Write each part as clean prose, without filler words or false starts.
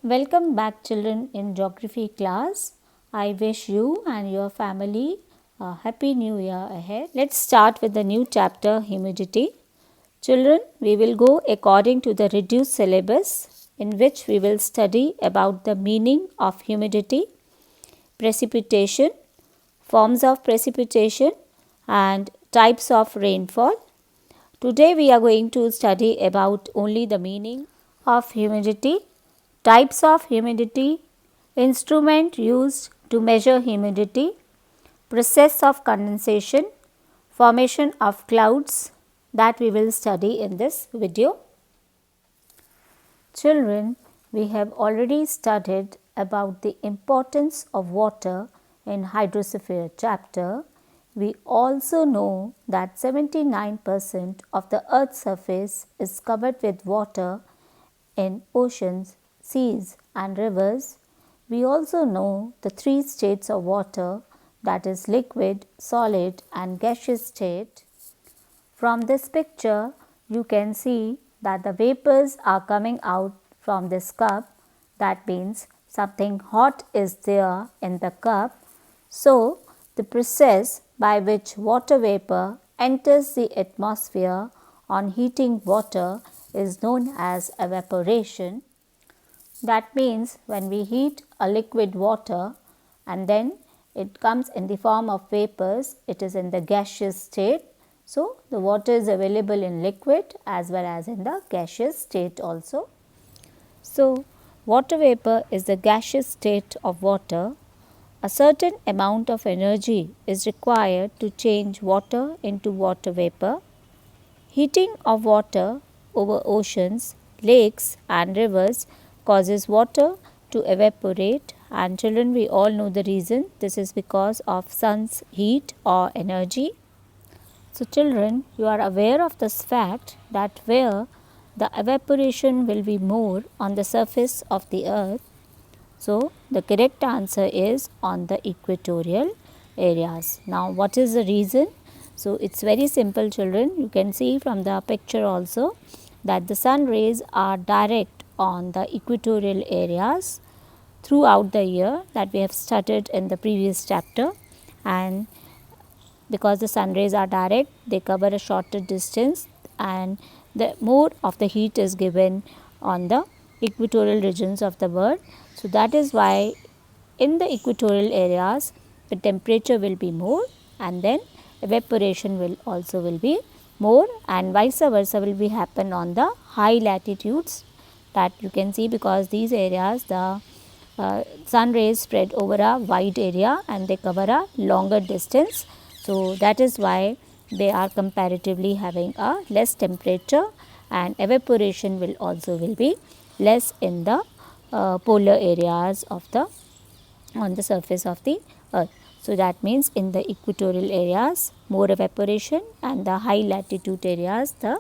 Welcome back children in geography class. I wish you and your family a happy new year ahead. Let's start with the new chapter humidity. Children, we will go according to the reduced syllabus in which we will study about the meaning of humidity, precipitation, forms of precipitation and types of rainfall. Today we are going to study about only the meaning of humidity, types of humidity, instrument used to measure humidity, process of condensation, formation of clouds that we will study in this video. Children, we have already studied about the importance of water in hydrosphere chapter. We also know that 79% of the earth's surface is covered with water in oceans, seas and rivers. We also know the three states of water, that is liquid, solid and gaseous state. From this picture, you can see that the vapors are coming out from this cup. That means something hot is there in the cup. So, the process by which water vapor enters the atmosphere on heating water is known as evaporation. That means when we heat a liquid water and then it comes in the form of vapors, it is in the gaseous state. So, the water is available in liquid as well as in the gaseous state also. So, water vapor is the gaseous state of water. A certain amount of energy is required to change water into water vapor. Heating of water over oceans, lakes and rivers causes water to evaporate, and children, we all know the reason. This is because of sun's heat or energy. So children, you are aware of this fact that where the evaporation will be more on the surface of the earth. So the correct answer is on the equatorial areas. Now what is the reason? So it's very simple children. You can see from the picture also that the sun rays are direct on the equatorial areas throughout the year, that we have studied in the previous chapter, and because the sun rays are direct, they cover a shorter distance and the more of the heat is given on the equatorial regions of the world. So that is why in the equatorial areas the temperature will be more, and then evaporation will be more, and vice versa will be happen on the high latitudes, that you can see because these areas the sun rays spread over a wide area and they cover a longer distance. So that is why they are comparatively having a less temperature, and evaporation will be less in the polar areas of the on the surface of the earth. So that means in the equatorial areas more evaporation, and the high latitude areas the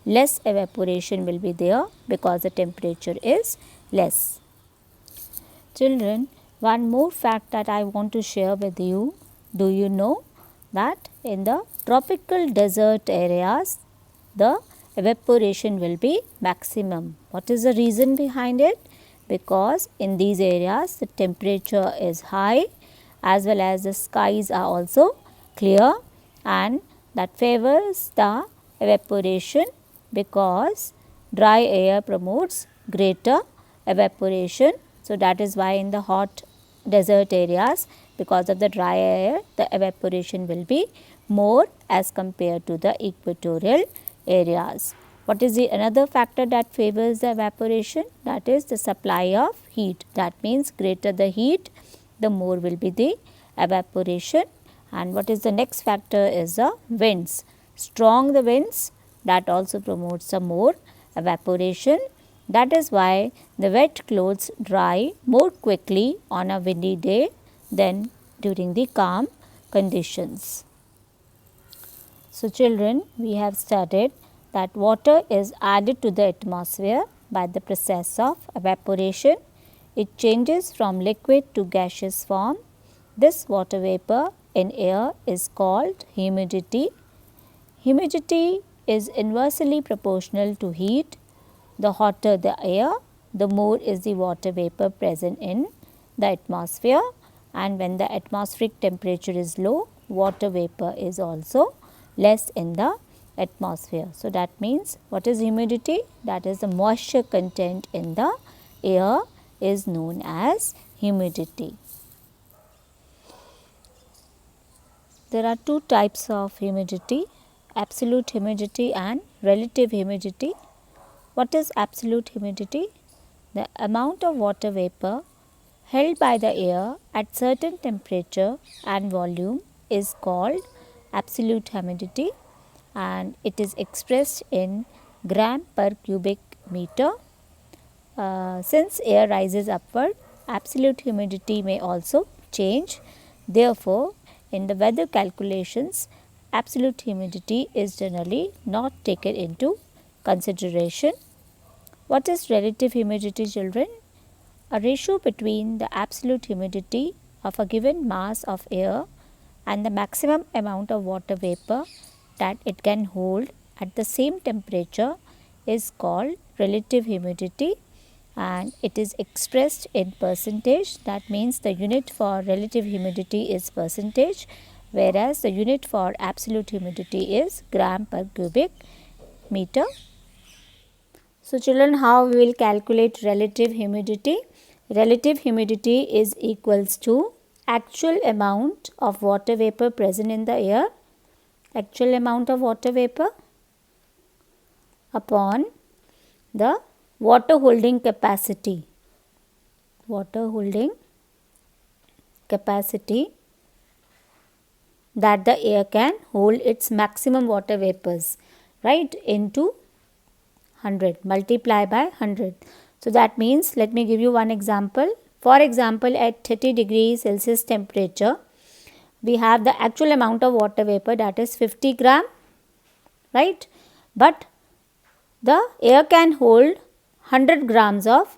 less evaporation will be there because the temperature is less. Children, one more fact that I want to share with you. Do you know that in the tropical desert areas, the evaporation will be maximum? What is the reason behind it? Because in these areas, the temperature is high as well as the skies are also clear, and that favors the evaporation because dry air promotes greater evaporation. So that is why in the hot desert areas, because of the dry air, the evaporation will be more as compared to the equatorial areas. What is the another factor that favors the evaporation? That is the supply of heat. That means greater the heat, the more will be the evaporation. And what is the next factor is the winds. Strong the winds, that also promotes some more evaporation. That is why the wet clothes dry more quickly on a windy day than during the calm conditions. So children, we have studied that water is added to the atmosphere by the process of evaporation. It changes from liquid to gaseous form. This water vapor in air is called humidity. Humidity is inversely proportional to heat. The hotter the air, the more is the water vapor present in the atmosphere, and when the atmospheric temperature is low, water vapor is also less in the atmosphere. So, that means what is humidity? That is the moisture content in the air is known as humidity. There are two types of humidity, absolute humidity and relative humidity. What is absolute humidity? The amount of water vapor held by the air at certain temperature and volume is called absolute humidity, and it is expressed in gram per cubic meter. Since air rises upward, absolute humidity may also change. Therefore, in the weather calculations, absolute humidity is generally not taken into consideration. What is relative humidity, children? A ratio between the absolute humidity of a given mass of air and the maximum amount of water vapor that it can hold at the same temperature is called relative humidity, and it is expressed in percentage. That means the unit for relative humidity is percentage, whereas the unit for absolute humidity is gram per cubic meter. So, children, how we will calculate relative humidity? Relative humidity is equals to actual amount of water vapor present in the air, actual amount of water vapor upon the water holding capacity, water holding capacity that the air can hold its maximum water vapors, right, into 100, multiply by 100. So, that means, let me give you one example. For example, at 30 degrees Celsius temperature, we have the actual amount of water vapor, that is 50 gram, right, but the air can hold 100 grams of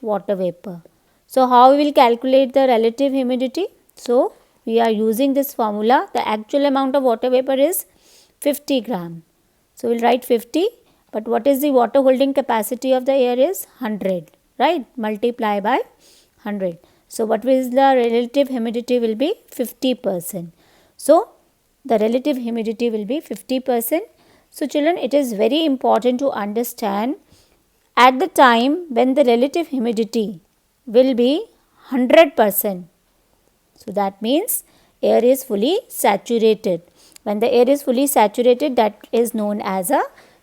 water vapor. So, how we will calculate the relative humidity? So, we are using this formula. The actual amount of water vapor is 50 gram. So, we will write 50, but what is the water holding capacity of the air is 100, right, multiply by 100. So, what is the relative humidity will be 50%. So, the relative humidity will be 50%. So, children, it is very important to understand at the time when the relative humidity will be 100%. So, that means air is fully saturated. When the air is fully saturated, that is known as a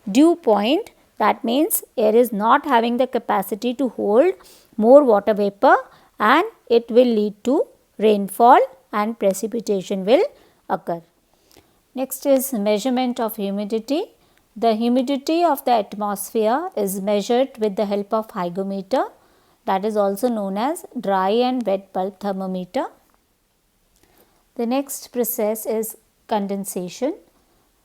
dew point. That means air is not having the capacity to hold more water vapor, and it will lead to rainfall and precipitation will occur. Next is measurement of humidity. The humidity of the atmosphere is measured with the help of hygrometer, that is also known as dry and wet bulb thermometer. The next process is condensation.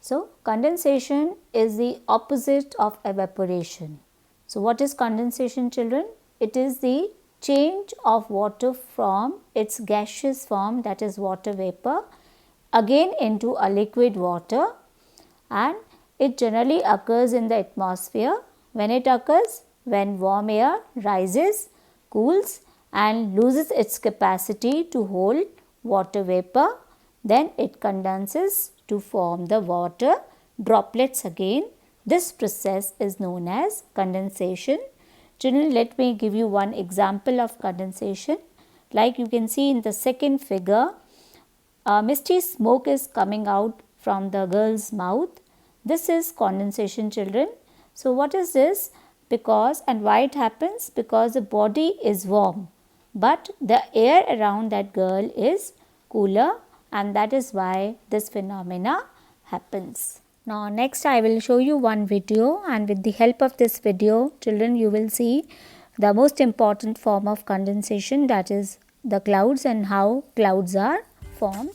So, condensation is the opposite of evaporation. So, what is condensation, children? It is the change of water from its gaseous form, that is water vapor, again into a liquid water, and it generally occurs in the atmosphere. When it occurs? When warm air rises, cools and loses its capacity to hold water vapor, then it condenses to form the water droplets again. This process is known as condensation. Children, let me give you one example of condensation. Like you can see in the second figure, misty smoke is coming out from the girl's mouth. This is condensation, children. So, what is this? Because, and why it happens? Because the body is warm, but the air around that girl is cooler, and that is why this phenomena happens. Now, next I will show you one video, and with the help of this video, children, you will see the most important form of condensation, that is the clouds and how clouds are formed.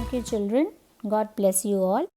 Thank you children. God bless you all.